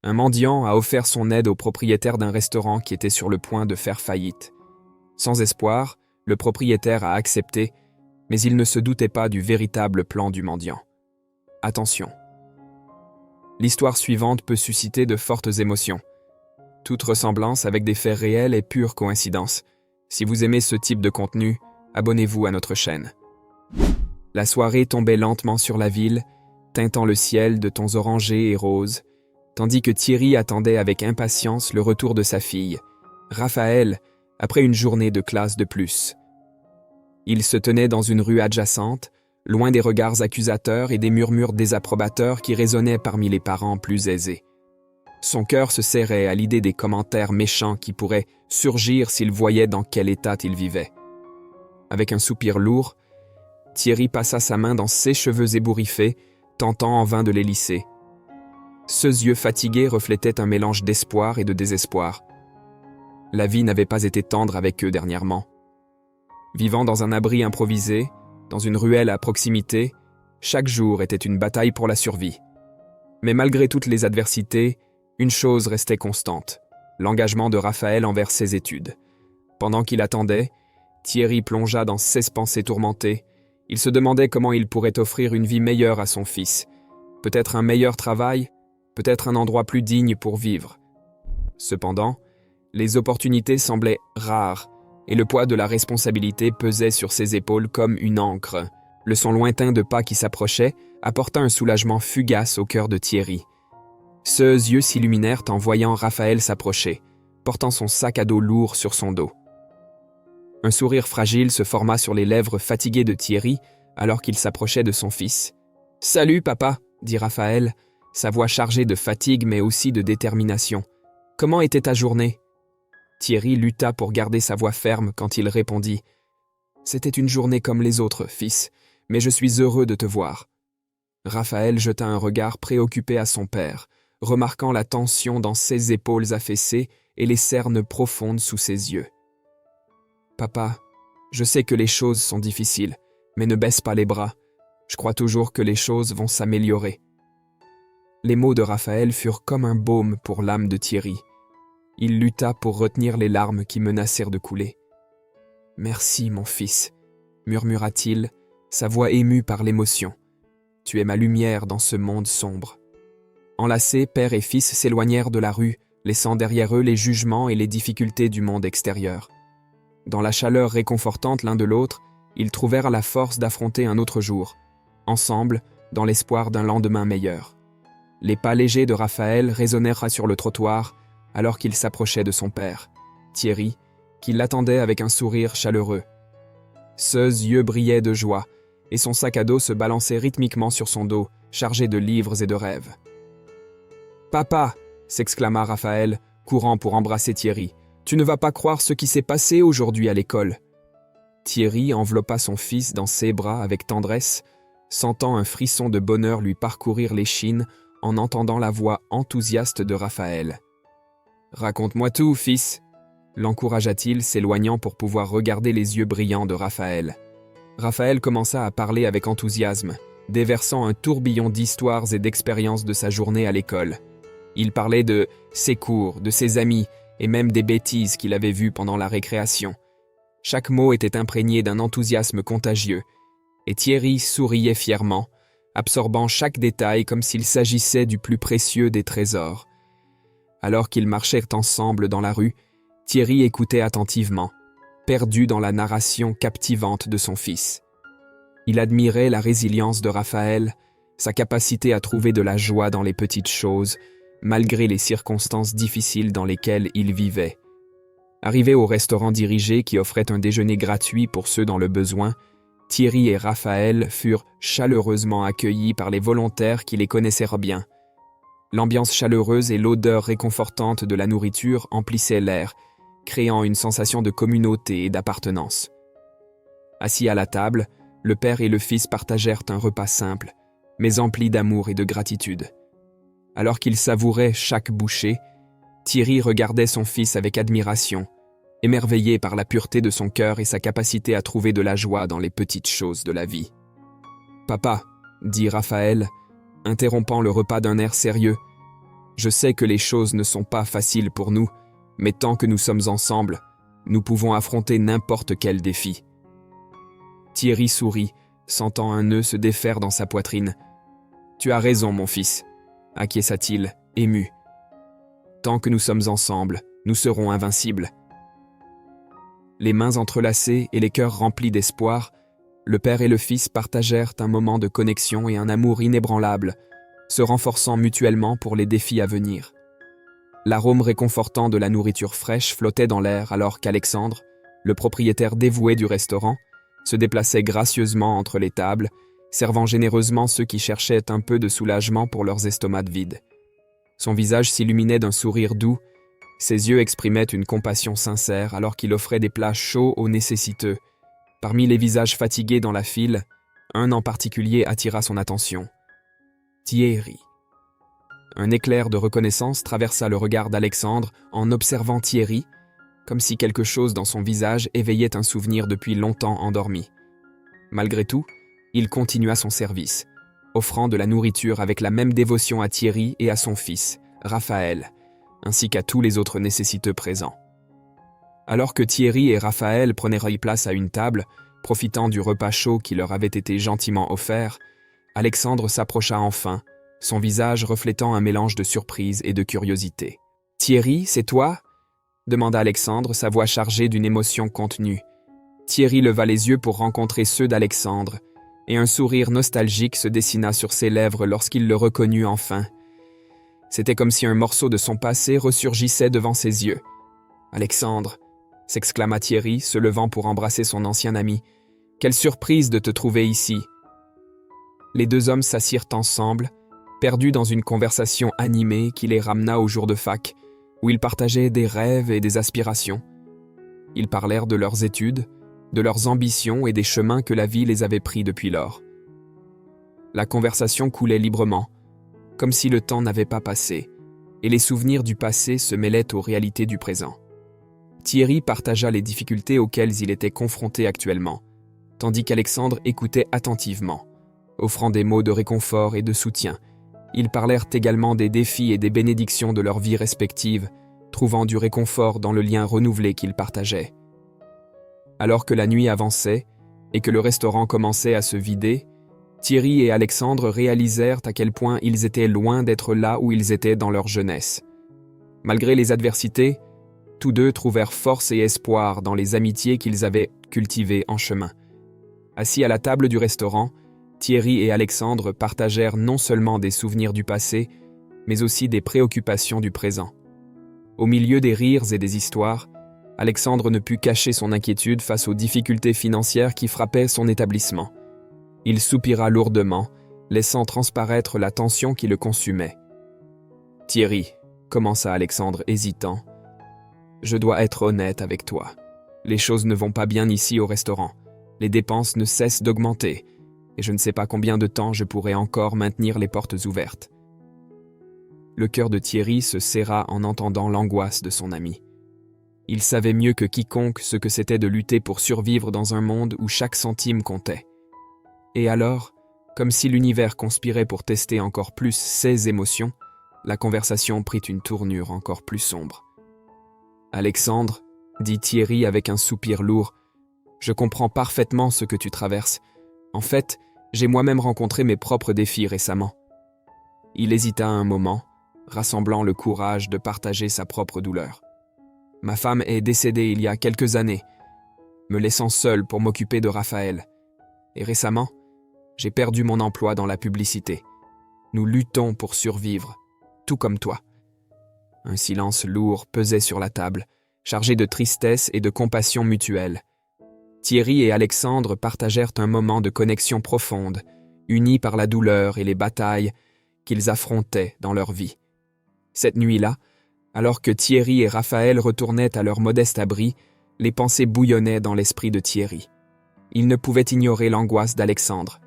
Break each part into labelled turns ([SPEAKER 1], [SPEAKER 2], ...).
[SPEAKER 1] Un mendiant a offert son aide au propriétaire d'un restaurant qui était sur le point de faire faillite. Sans espoir, le propriétaire a accepté, mais il ne se doutait pas du véritable plan du mendiant. Attention. L'histoire suivante peut susciter de fortes émotions. Toute ressemblance avec des faits réels est pure coïncidence. Si vous aimez ce type de contenu, abonnez-vous à notre chaîne. La soirée tombait lentement sur la ville, teintant le ciel de tons orangés et roses, tandis que Thierry attendait avec impatience le retour de sa fille, Raphaël, après une journée de classe de plus. Il se tenait dans une rue adjacente, loin des regards accusateurs et des murmures désapprobateurs qui résonnaient parmi les parents plus aisés. Son cœur se serrait à l'idée des commentaires méchants qui pourraient surgir s'il voyait dans quel état il vivait. Avec un soupir lourd, Thierry passa sa main dans ses cheveux ébouriffés, tentant en vain de les lisser. Ses yeux fatigués reflétaient un mélange d'espoir et de désespoir. La vie n'avait pas été tendre avec eux dernièrement. Vivant dans un abri improvisé, dans une ruelle à proximité, chaque jour était une bataille pour la survie. Mais malgré toutes les adversités, une chose restait constante, l'engagement de Raphaël envers ses études. Pendant qu'il attendait, Thierry plongea dans ses pensées tourmentées. Il se demandait comment il pourrait offrir une vie meilleure à son fils. Peut-être un meilleur travail, peut-être un endroit plus digne pour vivre. Cependant, les opportunités semblaient rares et le poids de la responsabilité pesait sur ses épaules comme une ancre. Le son lointain de pas qui s'approchaient apporta un soulagement fugace au cœur de Thierry. Ses yeux s'illuminèrent en voyant Raphaël s'approcher, portant son sac à dos lourd sur son dos. Un sourire fragile se forma sur les lèvres fatiguées de Thierry alors qu'il s'approchait de son fils. « Salut, papa !» dit Raphaël, sa voix chargée de fatigue mais aussi de détermination. « Comment était ta journée ?» Thierry lutta pour garder sa voix ferme quand il répondit « C'était une journée comme les autres, fils, mais je suis heureux de te voir. » Raphaël jeta un regard préoccupé à son père, remarquant la tension dans ses épaules affaissées et les cernes profondes sous ses yeux. « Papa, je sais que les choses sont difficiles, mais ne baisse pas les bras. Je crois toujours que les choses vont s'améliorer. » Les mots de Raphaël furent comme un baume pour l'âme de Thierry. Il lutta pour retenir les larmes qui menacèrent de couler. « Merci, mon fils, » murmura-t-il, sa voix émue par l'émotion. « Tu es ma lumière dans ce monde sombre. » Enlacés, père et fils s'éloignèrent de la rue, laissant derrière eux les jugements et les difficultés du monde extérieur. Dans la chaleur réconfortante l'un de l'autre, ils trouvèrent la force d'affronter un autre jour, ensemble, dans l'espoir d'un lendemain meilleur. Les pas légers de Raphaël résonnèrent sur le trottoir alors qu'il s'approchait de son père, Thierry, qui l'attendait avec un sourire chaleureux. Ses yeux brillaient de joie, et son sac à dos se balançait rythmiquement sur son dos, chargé de livres et de rêves. « Papa !» s'exclama Raphaël, courant pour embrasser Thierry. « Tu ne vas pas croire ce qui s'est passé aujourd'hui à l'école. » Thierry enveloppa son fils dans ses bras avec tendresse, sentant un frisson de bonheur lui parcourir l'échine en entendant la voix enthousiaste de Raphaël. « Raconte-moi tout, fils !» l'encouragea-t-il, s'éloignant pour pouvoir regarder les yeux brillants de Raphaël. Raphaël commença à parler avec enthousiasme, déversant un tourbillon d'histoires et d'expériences de sa journée à l'école. Il parlait de ses cours, de ses amis et même des bêtises qu'il avait vues pendant la récréation. Chaque mot était imprégné d'un enthousiasme contagieux, et Thierry souriait fièrement, absorbant chaque détail comme s'il s'agissait du plus précieux des trésors. Alors qu'ils marchèrent ensemble dans la rue, Thierry écoutait attentivement, perdu dans la narration captivante de son fils. Il admirait la résilience de Raphaël, sa capacité à trouver de la joie dans les petites choses, malgré les circonstances difficiles dans lesquelles il vivait. Arrivés au restaurant dirigé qui offrait un déjeuner gratuit pour ceux dans le besoin, Thierry et Raphaël furent chaleureusement accueillis par les volontaires qui les connaissèrent bien. L'ambiance chaleureuse et l'odeur réconfortante de la nourriture emplissaient l'air, créant une sensation de communauté et d'appartenance. Assis à la table, le père et le fils partagèrent un repas simple, mais empli d'amour et de gratitude. Alors qu'il savourait chaque bouchée, Thierry regardait son fils avec admiration, émerveillé par la pureté de son cœur et sa capacité à trouver de la joie dans les petites choses de la vie. « Papa », dit Raphaël, interrompant le repas d'un air sérieux, « Je sais que les choses ne sont pas faciles pour nous, mais tant que nous sommes ensemble, nous pouvons affronter n'importe quel défi. » Thierry sourit, sentant un nœud se défaire dans sa poitrine. « Tu as raison, mon fils, » acquiesça-t-il, ému. « Tant que nous sommes ensemble, nous serons invincibles. » Les mains entrelacées et les cœurs remplis d'espoir, le père et le fils partagèrent un moment de connexion et un amour inébranlable, se renforçant mutuellement pour les défis à venir. L'arôme réconfortant de la nourriture fraîche flottait dans l'air alors qu'Alexandre, le propriétaire dévoué du restaurant, se déplaçait gracieusement entre les tables, servant généreusement ceux qui cherchaient un peu de soulagement pour leurs estomacs vides. Son visage s'illuminait d'un sourire doux, ses yeux exprimaient une compassion sincère alors qu'il offrait des plats chauds aux nécessiteux. Parmi les visages fatigués dans la file, un en particulier attira son attention. Thierry. Un éclair de reconnaissance traversa le regard d'Alexandre en observant Thierry, comme si quelque chose dans son visage éveillait un souvenir depuis longtemps endormi. Malgré tout, il continua son service, offrant de la nourriture avec la même dévotion à Thierry et à son fils, Raphaël, ainsi qu'à tous les autres nécessiteux présents. Alors que Thierry et Raphaël prenaient place à une table, profitant du repas chaud qui leur avait été gentiment offert, Alexandre s'approcha enfin, son visage reflétant un mélange de surprise et de curiosité. « Thierry, c'est toi ?» demanda Alexandre, sa voix chargée d'une émotion contenue. Thierry leva les yeux pour rencontrer ceux d'Alexandre, et un sourire nostalgique se dessina sur ses lèvres lorsqu'il le reconnut enfin. C'était comme si un morceau de son passé ressurgissait devant ses yeux. « Alexandre !» s'exclama Thierry, se levant pour embrasser son ancien ami. « Quelle surprise de te trouver ici !» Les deux hommes s'assirent ensemble, perdus dans une conversation animée qui les ramena au jour de fac, où ils partageaient des rêves et des aspirations. Ils parlèrent de leurs études, de leurs ambitions et des chemins que la vie les avait pris depuis lors. La conversation coulait librement, comme si le temps n'avait pas passé, et les souvenirs du passé se mêlaient aux réalités du présent. Thierry partagea les difficultés auxquelles il était confronté actuellement, tandis qu'Alexandre écoutait attentivement, offrant des mots de réconfort et de soutien. Ils parlèrent également des défis et des bénédictions de leurs vies respectives, trouvant du réconfort dans le lien renouvelé qu'ils partageaient. Alors que la nuit avançait et que le restaurant commençait à se vider, Thierry et Alexandre réalisèrent à quel point ils étaient loin d'être là où ils étaient dans leur jeunesse. Malgré les adversités, tous deux trouvèrent force et espoir dans les amitiés qu'ils avaient cultivées en chemin. Assis à la table du restaurant, Thierry et Alexandre partagèrent non seulement des souvenirs du passé, mais aussi des préoccupations du présent. Au milieu des rires et des histoires, Alexandre ne put cacher son inquiétude face aux difficultés financières qui frappaient son établissement. Il soupira lourdement, laissant transparaître la tension qui le consumait. « Thierry, » commença Alexandre hésitant, « je dois être honnête avec toi. Les choses ne vont pas bien ici au restaurant. Les dépenses ne cessent d'augmenter. Et je ne sais pas combien de temps je pourrai encore maintenir les portes ouvertes. » Le cœur de Thierry se serra en entendant l'angoisse de son ami. Il savait mieux que quiconque ce que c'était de lutter pour survivre dans un monde où chaque centime comptait. Et alors, comme si l'univers conspirait pour tester encore plus ses émotions, la conversation prit une tournure encore plus sombre. « Alexandre, » dit Thierry avec un soupir lourd, « je comprends parfaitement ce que tu traverses. En fait, j'ai moi-même rencontré mes propres défis récemment. » Il hésita un moment, rassemblant le courage de partager sa propre douleur. « Ma femme est décédée il y a quelques années, me laissant seul pour m'occuper de Raphaël. Et récemment, j'ai perdu mon emploi dans la publicité. Nous luttons pour survivre, tout comme toi. » Un silence lourd pesait sur la table, chargé de tristesse et de compassion mutuelle. Thierry et Alexandre partagèrent un moment de connexion profonde, unis par la douleur et les batailles qu'ils affrontaient dans leur vie. Cette nuit-là, alors que Thierry et Raphaël retournaient à leur modeste abri, les pensées bouillonnaient dans l'esprit de Thierry. Il ne pouvait ignorer l'angoisse d'Alexandre,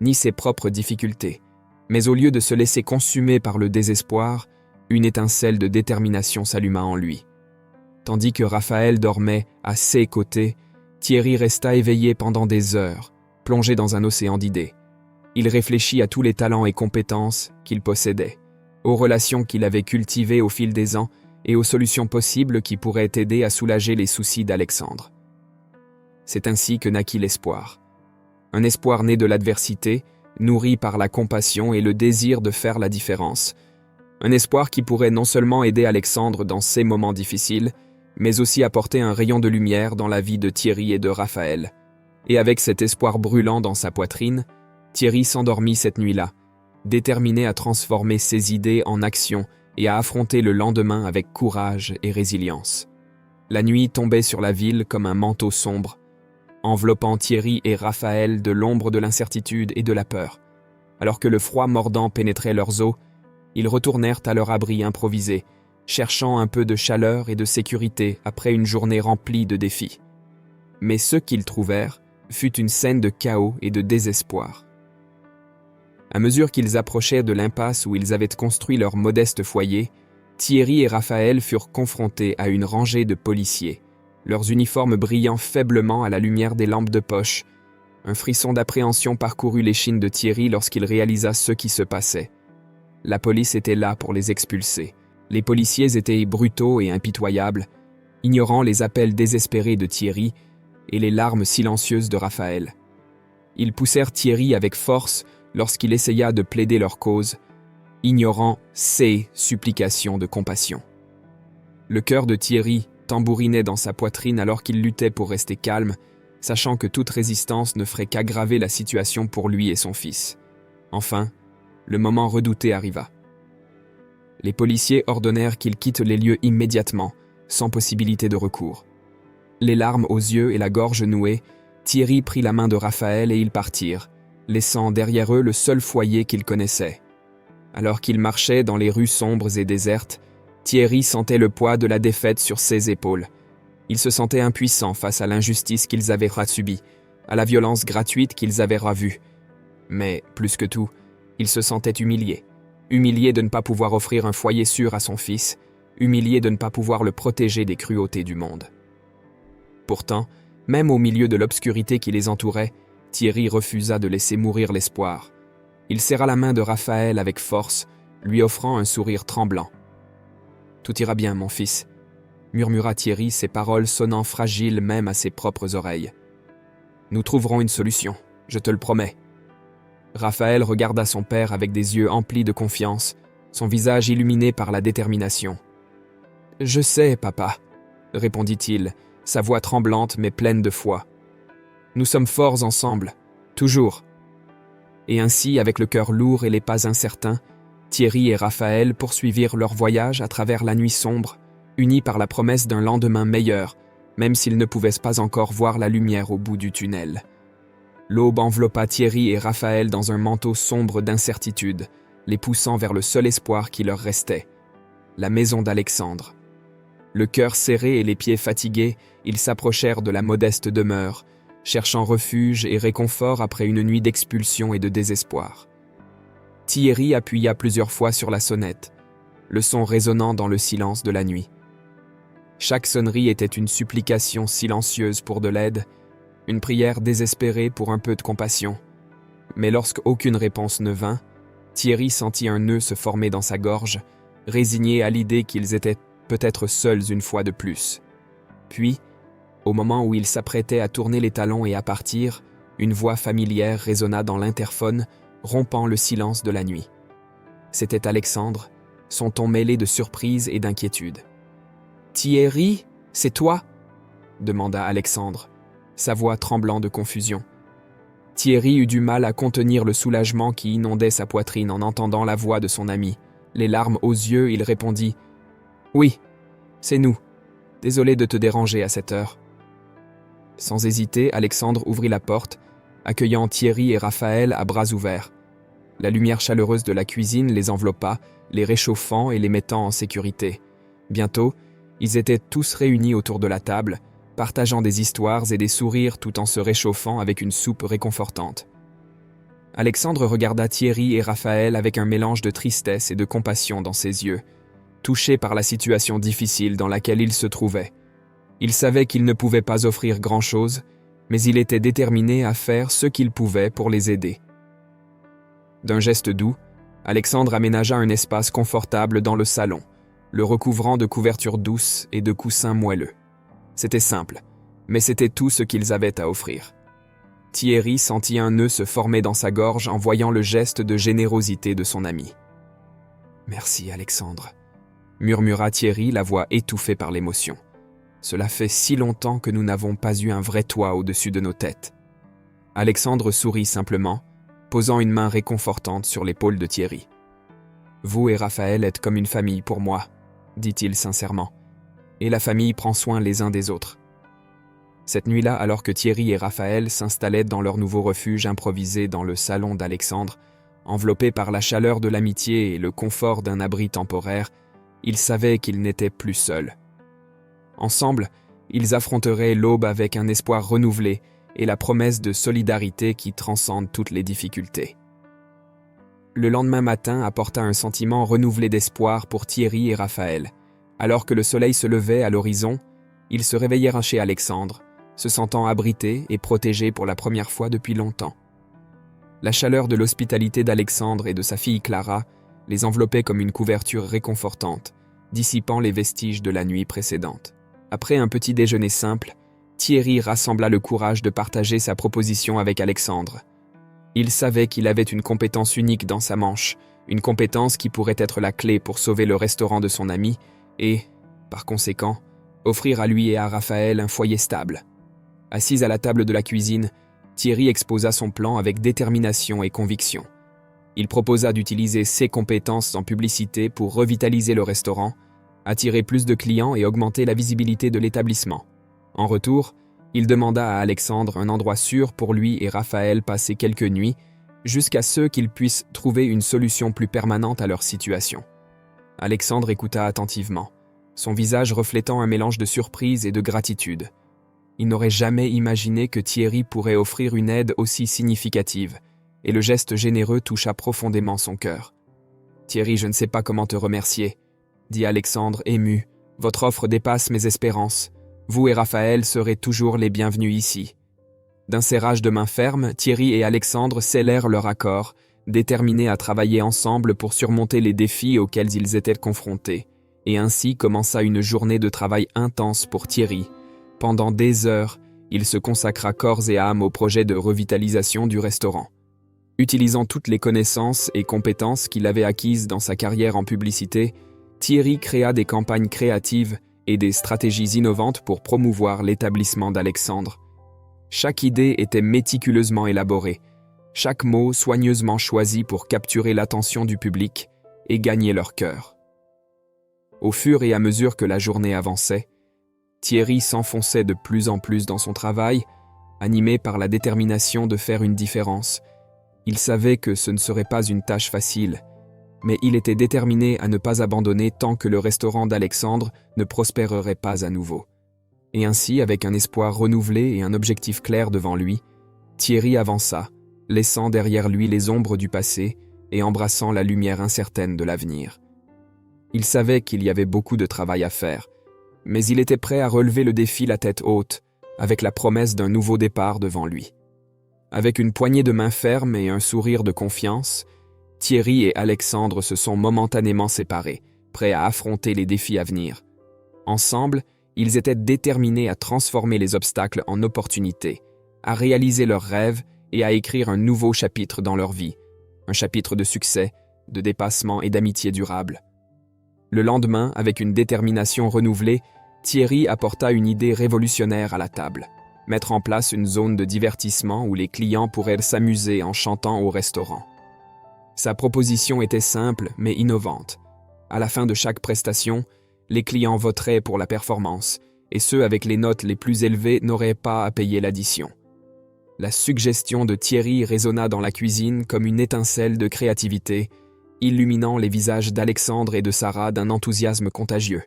[SPEAKER 1] ni ses propres difficultés, mais au lieu de se laisser consumer par le désespoir, une étincelle de détermination s'alluma en lui. Tandis que Raphaël dormait à ses côtés, Thierry resta éveillé pendant des heures, plongé dans un océan d'idées. Il réfléchit à tous les talents et compétences qu'il possédait, aux relations qu'il avait cultivées au fil des ans et aux solutions possibles qui pourraient aider à soulager les soucis d'Alexandre. C'est ainsi que naquit l'espoir. Un espoir né de l'adversité, nourri par la compassion et le désir de faire la différence. Un espoir qui pourrait non seulement aider Alexandre dans ses moments difficiles, mais aussi apporter un rayon de lumière dans la vie de Thierry et de Raphaël. Et avec cet espoir brûlant dans sa poitrine, Thierry s'endormit cette nuit-là, déterminé à transformer ses idées en action et à affronter le lendemain avec courage et résilience. La nuit tombait sur la ville comme un manteau sombre, enveloppant Thierry et Raphaël de l'ombre de l'incertitude et de la peur. Alors que le froid mordant pénétrait leurs os, ils retournèrent à leur abri improvisé, cherchant un peu de chaleur et de sécurité après une journée remplie de défis. Mais ce qu'ils trouvèrent fut une scène de chaos et de désespoir. À mesure qu'ils approchaient de l'impasse où ils avaient construit leur modeste foyer, Thierry et Raphaël furent confrontés à une rangée de policiers, leurs uniformes brillant faiblement à la lumière des lampes de poche. Un frisson d'appréhension parcourut l'échine de Thierry lorsqu'il réalisa ce qui se passait. La police était là pour les expulser. Les policiers étaient brutaux et impitoyables, ignorant les appels désespérés de Thierry et les larmes silencieuses de Raphaël. Ils poussèrent Thierry avec force lorsqu'il essaya de plaider leur cause, ignorant ses supplications de compassion. Le cœur de Thierry tambourinait dans sa poitrine alors qu'il luttait pour rester calme, sachant que toute résistance ne ferait qu'aggraver la situation pour lui et son fils. Enfin, le moment redouté arriva. Les policiers ordonnèrent qu'il quitte les lieux immédiatement, sans possibilité de recours. Les larmes aux yeux et la gorge nouée, Thierry prit la main de Raphaël et ils partirent, laissant derrière eux le seul foyer qu'ils connaissaient. Alors qu'ils marchaient dans les rues sombres et désertes, Thierry sentait le poids de la défaite sur ses épaules. Il se sentait impuissant face à l'injustice qu'ils avaient subie, à la violence gratuite qu'ils avaient vue. Mais, plus que tout, il se sentait humilié. Humilié de ne pas pouvoir offrir un foyer sûr à son fils, humilié de ne pas pouvoir le protéger des cruautés du monde. Pourtant, même au milieu de l'obscurité qui les entourait, Thierry refusa de laisser mourir l'espoir. Il serra la main de Raphaël avec force, lui offrant un sourire tremblant. « Tout ira bien, mon fils », murmura Thierry, ses paroles sonnant fragiles même à ses propres oreilles. « Nous trouverons une solution, je te le promets. » Raphaël regarda son père avec des yeux emplis de confiance, son visage illuminé par la détermination. « Je sais, papa, » répondit-il, sa voix tremblante mais pleine de foi. « Nous sommes forts ensemble, toujours. » Et ainsi, avec le cœur lourd et les pas incertains, Thierry et Raphaël poursuivirent leur voyage à travers la nuit sombre, unis par la promesse d'un lendemain meilleur, même s'ils ne pouvaient pas encore voir la lumière au bout du tunnel. L'aube enveloppa Thierry et Raphaël dans un manteau sombre d'incertitude, les poussant vers le seul espoir qui leur restait, la maison d'Alexandre. Le cœur serré et les pieds fatigués, ils s'approchèrent de la modeste demeure, cherchant refuge et réconfort après une nuit d'expulsion et de désespoir. Thierry appuya plusieurs fois sur la sonnette, le son résonnant dans le silence de la nuit. Chaque sonnerie était une supplication silencieuse pour de l'aide, une prière désespérée pour un peu de compassion. Mais lorsqu'aucune réponse ne vint, Thierry sentit un nœud se former dans sa gorge, résigné à l'idée qu'ils étaient peut-être seuls une fois de plus. Puis, au moment où il s'apprêtait à tourner les talons et à partir, une voix familière résonna dans l'interphone, rompant le silence de la nuit. C'était Alexandre, son ton mêlé de surprise et d'inquiétude. « Thierry, c'est toi ?» demanda Alexandre, sa voix tremblant de confusion. Thierry eut du mal à contenir le soulagement qui inondait sa poitrine en entendant la voix de son ami. Les larmes aux yeux, il répondit « Oui, c'est nous. Désolé de te déranger à cette heure. » Sans hésiter, Alexandre ouvrit la porte, accueillant Thierry et Raphaël à bras ouverts. La lumière chaleureuse de la cuisine les enveloppa, les réchauffant et les mettant en sécurité. Bientôt, ils étaient tous réunis autour de la table, partageant des histoires et des sourires tout en se réchauffant avec une soupe réconfortante. Alexandre regarda Thierry et Raphaël avec un mélange de tristesse et de compassion dans ses yeux, touché par la situation difficile dans laquelle il se trouvait. Il savait qu'il ne pouvait pas offrir grand-chose, mais il était déterminé à faire ce qu'il pouvait pour les aider. D'un geste doux, Alexandre aménagea un espace confortable dans le salon, le recouvrant de couvertures douces et de coussins moelleux. C'était simple, mais c'était tout ce qu'ils avaient à offrir. Thierry sentit un nœud se former dans sa gorge en voyant le geste de générosité de son ami. « Merci, Alexandre », murmura Thierry, la voix étouffée par l'émotion. « Cela fait si longtemps que nous n'avons pas eu un vrai toit au-dessus de nos têtes. » Alexandre sourit simplement, posant une main réconfortante sur l'épaule de Thierry. « Vous et Raphaël êtes comme une famille pour moi, » dit-il sincèrement, « et la famille prend soin les uns des autres. » Cette nuit-là, alors que Thierry et Raphaël s'installaient dans leur nouveau refuge improvisé dans le salon d'Alexandre, enveloppés par la chaleur de l'amitié et le confort d'un abri temporaire, ils savaient qu'ils n'étaient plus seuls. Ensemble, ils affronteraient l'aube avec un espoir renouvelé et la promesse de solidarité qui transcende toutes les difficultés. Le lendemain matin apporta un sentiment renouvelé d'espoir pour Thierry et Raphaël. Alors que le soleil se levait à l'horizon, ils se réveillèrent chez Alexandre, se sentant abrités et protégés pour la première fois depuis longtemps. La chaleur de l'hospitalité d'Alexandre et de sa fille Clara les enveloppait comme une couverture réconfortante, dissipant les vestiges de la nuit précédente. Après un petit déjeuner simple, Thierry rassembla le courage de partager sa proposition avec Alexandre. Il savait qu'il avait une compétence unique dans sa manche, une compétence qui pourrait être la clé pour sauver le restaurant de son ami et, par conséquent, offrir à lui et à Raphaël un foyer stable. Assis à la table de la cuisine, Thierry exposa son plan avec détermination et conviction. Il proposa d'utiliser ses compétences en publicité pour revitaliser le restaurant, attirer plus de clients et augmenter la visibilité de l'établissement. En retour, il demanda à Alexandre un endroit sûr pour lui et Raphaël passer quelques nuits, jusqu'à ce qu'ils puissent trouver une solution plus permanente à leur situation. Alexandre écouta attentivement, son visage reflétant un mélange de surprise et de gratitude. Il n'aurait jamais imaginé que Thierry pourrait offrir une aide aussi significative, et le geste généreux toucha profondément son cœur. « Thierry, je ne sais pas comment te remercier, » dit Alexandre ému. « Votre offre dépasse mes espérances. Vous et Raphaël serez toujours les bienvenus ici. » D'un serrage de main ferme, Thierry et Alexandre scellèrent leur accord, déterminés à travailler ensemble pour surmonter les défis auxquels ils étaient confrontés. Et ainsi commença une journée de travail intense pour Thierry. Pendant des heures, il se consacra corps et âme au projet de revitalisation du restaurant. Utilisant toutes les connaissances et compétences qu'il avait acquises dans sa carrière en publicité, Thierry créa des campagnes créatives et des stratégies innovantes pour promouvoir l'établissement d'Alexandre. Chaque idée était méticuleusement élaborée, chaque mot soigneusement choisi pour capturer l'attention du public et gagner leur cœur. Au fur et à mesure que la journée avançait, Thierry s'enfonçait de plus en plus dans son travail, animé par la détermination de faire une différence. Il savait que ce ne serait pas une tâche facile, mais il était déterminé à ne pas abandonner tant que le restaurant d'Alexandre ne prospérerait pas à nouveau. Et ainsi, avec un espoir renouvelé et un objectif clair devant lui, Thierry avança, laissant derrière lui les ombres du passé et embrassant la lumière incertaine de l'avenir. Il savait qu'il y avait beaucoup de travail à faire, mais il était prêt à relever le défi la tête haute, avec la promesse d'un nouveau départ devant lui. Avec une poignée de main ferme et un sourire de confiance, Thierry et Alexandre se sont momentanément séparés, prêts à affronter les défis à venir. Ensemble, ils étaient déterminés à transformer les obstacles en opportunités, à réaliser leurs rêves et à écrire un nouveau chapitre dans leur vie, un chapitre de succès, de dépassement et d'amitié durable. Le lendemain, avec une détermination renouvelée, Thierry apporta une idée révolutionnaire à la table. Mettre en place une zone de divertissement où les clients pourraient s'amuser en chantant au restaurant. Sa proposition était simple mais innovante. À la fin de chaque prestation, les clients voteraient pour la performance et ceux avec les notes les plus élevées n'auraient pas à payer l'addition. La suggestion de Thierry résonna dans la cuisine comme une étincelle de créativité, illuminant les visages d'Alexandre et de Sarah d'un enthousiasme contagieux.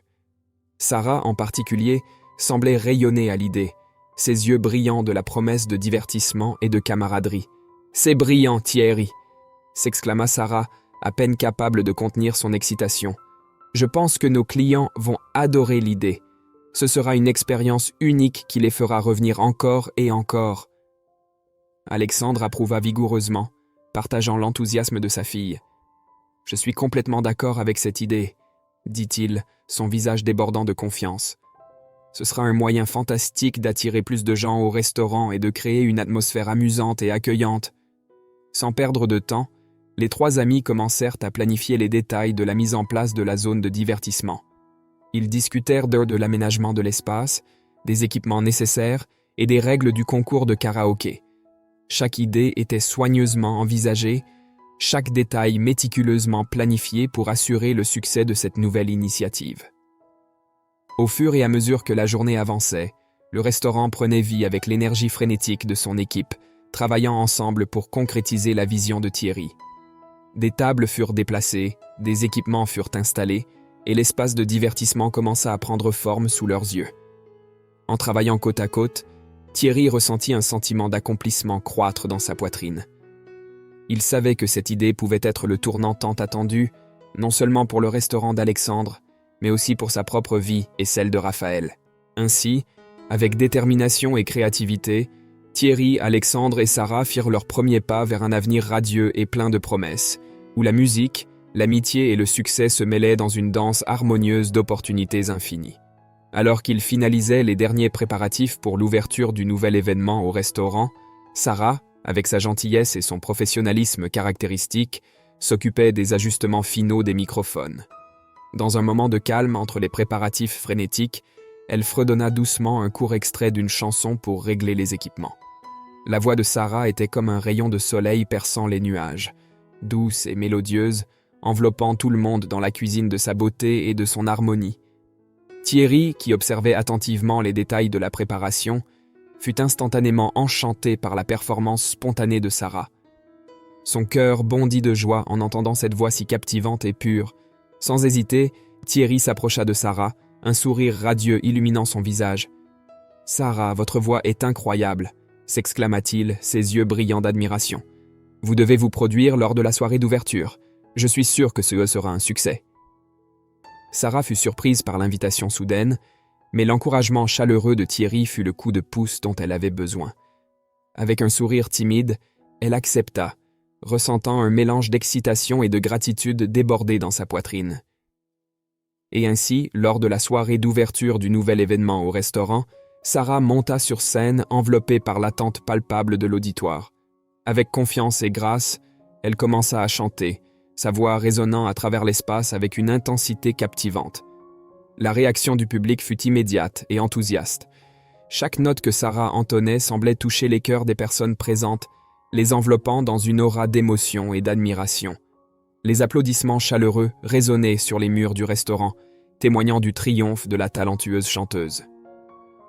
[SPEAKER 1] Sarah, en particulier, semblait rayonner à l'idée, ses yeux brillants de la promesse de divertissement et de camaraderie. « C'est brillant, Thierry !» s'exclama Sarah, à peine capable de contenir son excitation. « Je pense que nos clients vont adorer l'idée. Ce sera une expérience unique qui les fera revenir encore et encore. » Alexandre approuva vigoureusement, partageant l'enthousiasme de sa fille. Je suis complètement d'accord avec cette idée, dit-il, son visage débordant de confiance. Ce sera un moyen fantastique d'attirer plus de gens au restaurant et de créer une atmosphère amusante et accueillante. Sans perdre de temps, les trois amis commencèrent à planifier les détails de la mise en place de la zone de divertissement. Ils discutèrent de l'aménagement de l'espace, des équipements nécessaires et des règles du concours de karaoké. Chaque idée était soigneusement envisagée, chaque détail méticuleusement planifié pour assurer le succès de cette nouvelle initiative. Au fur et à mesure que la journée avançait, le restaurant prenait vie avec l'énergie frénétique de son équipe, travaillant ensemble pour concrétiser la vision de Thierry. Des tables furent déplacées, des équipements furent installés, et l'espace de divertissement commença à prendre forme sous leurs yeux. En travaillant côte à côte, Thierry ressentit un sentiment d'accomplissement croître dans sa poitrine. Il savait que cette idée pouvait être le tournant tant attendu, non seulement pour le restaurant d'Alexandre, mais aussi pour sa propre vie et celle de Raphaël. Ainsi, avec détermination et créativité, Thierry, Alexandre et Sarah firent leurs premiers pas vers un avenir radieux et plein de promesses, où la musique, l'amitié et le succès se mêlaient dans une danse harmonieuse d'opportunités infinies. Alors qu'ils finalisaient les derniers préparatifs pour l'ouverture du nouvel événement au restaurant, Sarah, avec sa gentillesse et son professionnalisme caractéristique, s'occupait des ajustements finaux des microphones. Dans un moment de calme entre les préparatifs frénétiques, elle fredonna doucement un court extrait d'une chanson pour régler les équipements. La voix de Sarah était comme un rayon de soleil perçant les nuages, douce et mélodieuse, enveloppant tout le monde dans la cuisine de sa beauté et de son harmonie. Thierry, qui observait attentivement les détails de la préparation, fut instantanément enchanté par la performance spontanée de Sarah. Son cœur bondit de joie en entendant cette voix si captivante et pure. Sans hésiter, Thierry s'approcha de Sarah, un sourire radieux illuminant son visage. « Sarah, votre voix est incroyable !» s'exclama-t-il, ses yeux brillants d'admiration. « Vous devez vous produire lors de la soirée d'ouverture. Je suis sûr que ce sera un succès. » Sarah fut surprise par l'invitation soudaine, mais l'encouragement chaleureux de Thierry fut le coup de pouce dont elle avait besoin. Avec un sourire timide, elle accepta, ressentant un mélange d'excitation et de gratitude déborder dans sa poitrine. Et ainsi, lors de la soirée d'ouverture du nouvel événement au restaurant, Sarah monta sur scène enveloppée par l'attente palpable de l'auditoire. Avec confiance et grâce, elle commença à chanter, sa voix résonnant à travers l'espace avec une intensité captivante. La réaction du public fut immédiate et enthousiaste. Chaque note que Sarah entonnait semblait toucher les cœurs des personnes présentes, les enveloppant dans une aura d'émotion et d'admiration. Les applaudissements chaleureux résonnaient sur les murs du restaurant, témoignant du triomphe de la talentueuse chanteuse.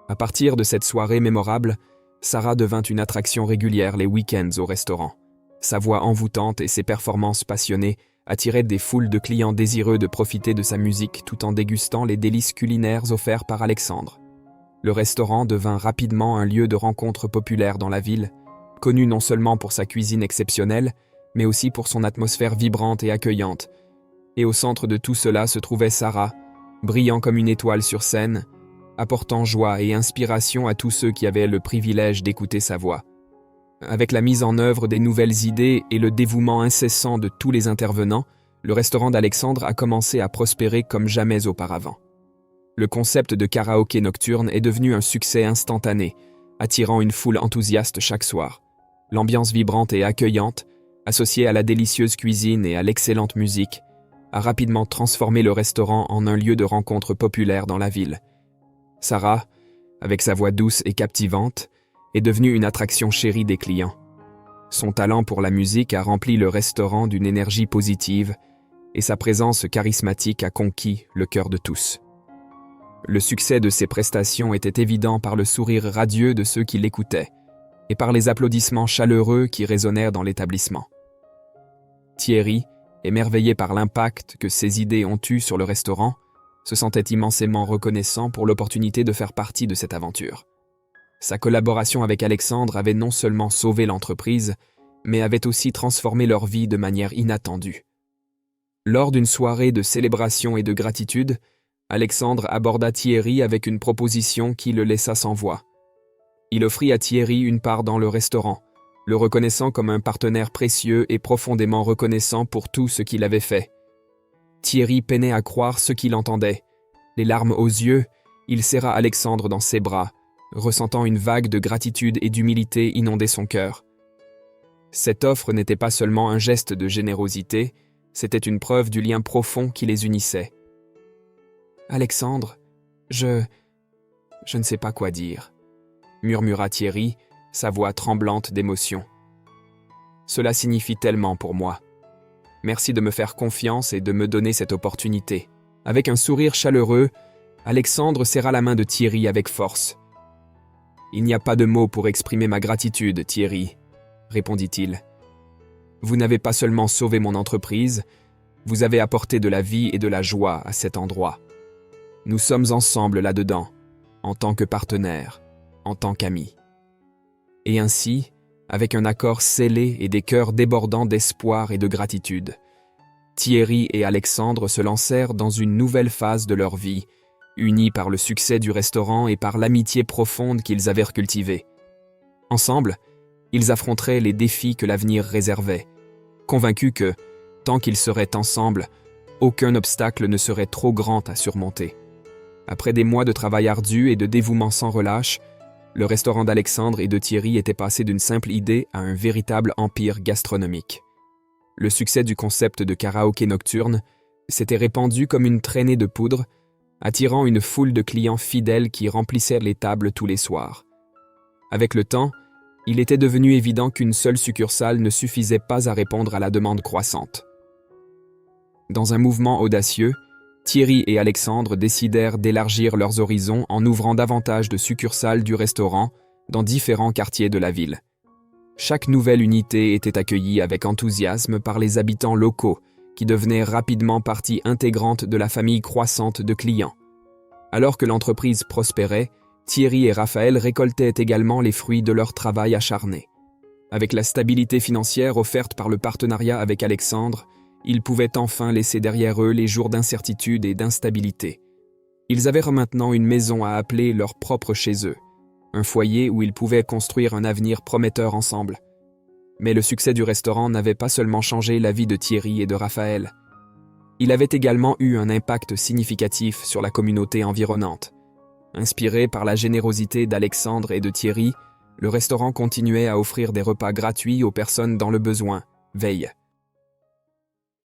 [SPEAKER 1] À partir de cette soirée mémorable, Sarah devint une attraction régulière les week-ends au restaurant. Sa voix envoûtante et ses performances passionnées attiraient des foules de clients désireux de profiter de sa musique tout en dégustant les délices culinaires offerts par Alexandre. Le restaurant devint rapidement un lieu de rencontre populaire dans la ville, connu non seulement pour sa cuisine exceptionnelle, mais aussi pour son atmosphère vibrante et accueillante. Et au centre de tout cela se trouvait Sarah, brillant comme une étoile sur scène, apportant joie et inspiration à tous ceux qui avaient le privilège d'écouter sa voix. Avec la mise en œuvre des nouvelles idées et le dévouement incessant de tous les intervenants, le restaurant d'Alexandre a commencé à prospérer comme jamais auparavant. Le concept de karaoké nocturne est devenu un succès instantané, attirant une foule enthousiaste chaque soir. L'ambiance vibrante et accueillante, associée à la délicieuse cuisine et à l'excellente musique, a rapidement transformé le restaurant en un lieu de rencontre populaire dans la ville. Sarah, avec sa voix douce et captivante, est devenue une attraction chérie des clients. Son talent pour la musique a rempli le restaurant d'une énergie positive et sa présence charismatique a conquis le cœur de tous. Le succès de ses prestations était évident par le sourire radieux de ceux qui l'écoutaient et par les applaudissements chaleureux qui résonnèrent dans l'établissement. Thierry, émerveillé par l'impact que ses idées ont eu sur le restaurant, se sentait immensément reconnaissant pour l'opportunité de faire partie de cette aventure. Sa collaboration avec Alexandre avait non seulement sauvé l'entreprise, mais avait aussi transformé leur vie de manière inattendue. Lors d'une soirée de célébration et de gratitude, Alexandre aborda Thierry avec une proposition qui le laissa sans voix. Il offrit à Thierry une part dans le restaurant, le reconnaissant comme un partenaire précieux et profondément reconnaissant pour tout ce qu'il avait fait. Thierry peinait à croire ce qu'il entendait. Les larmes aux yeux, il serra Alexandre dans ses bras, ressentant une vague de gratitude et d'humilité inonder son cœur. Cette offre n'était pas seulement un geste de générosité, c'était une preuve du lien profond qui les unissait. « Alexandre, je ne sais pas quoi dire », murmura Thierry, sa voix tremblante d'émotion. « Cela signifie tellement pour moi. Merci de me faire confiance et de me donner cette opportunité. » Avec un sourire chaleureux, Alexandre serra la main de Thierry avec force. « Il n'y a pas de mots pour exprimer ma gratitude, Thierry, » répondit-il. « Vous n'avez pas seulement sauvé mon entreprise, vous avez apporté de la vie et de la joie à cet endroit. Nous sommes ensemble là-dedans, en tant que partenaires, en tant qu'amis. » Et ainsi, avec un accord scellé et des cœurs débordants d'espoir et de gratitude, Thierry et Alexandre se lancèrent dans une nouvelle phase de leur vie, unis par le succès du restaurant et par l'amitié profonde qu'ils avaient cultivée. Ensemble, ils affronteraient les défis que l'avenir réservait, convaincus que, tant qu'ils seraient ensemble, aucun obstacle ne serait trop grand à surmonter. Après des mois de travail ardu et de dévouement sans relâche, le restaurant d'Alexandre et de Thierry était passé d'une simple idée à un véritable empire gastronomique. Le succès du concept de karaoké nocturne s'était répandu comme une traînée de poudre, attirant une foule de clients fidèles qui remplissaient les tables tous les soirs. Avec le temps, il était devenu évident qu'une seule succursale ne suffisait pas à répondre à la demande croissante. Dans un mouvement audacieux, Thierry et Alexandre décidèrent d'élargir leurs horizons en ouvrant davantage de succursales du restaurant dans différents quartiers de la ville. Chaque nouvelle unité était accueillie avec enthousiasme par les habitants locaux, qui devenaient rapidement partie intégrante de la famille croissante de clients. Alors que l'entreprise prospérait, Thierry et Raphaël récoltaient également les fruits de leur travail acharné. Avec la stabilité financière offerte par le partenariat avec Alexandre, ils pouvaient enfin laisser derrière eux les jours d'incertitude et d'instabilité. Ils avaient maintenant une maison à appeler leur propre chez eux, un foyer où ils pouvaient construire un avenir prometteur ensemble. Mais le succès du restaurant n'avait pas seulement changé la vie de Thierry et de Raphaël. Il avait également eu un impact significatif sur la communauté environnante. Inspiré par la générosité d'Alexandre et de Thierry, le restaurant continuait à offrir des repas gratuits aux personnes dans le besoin, veille.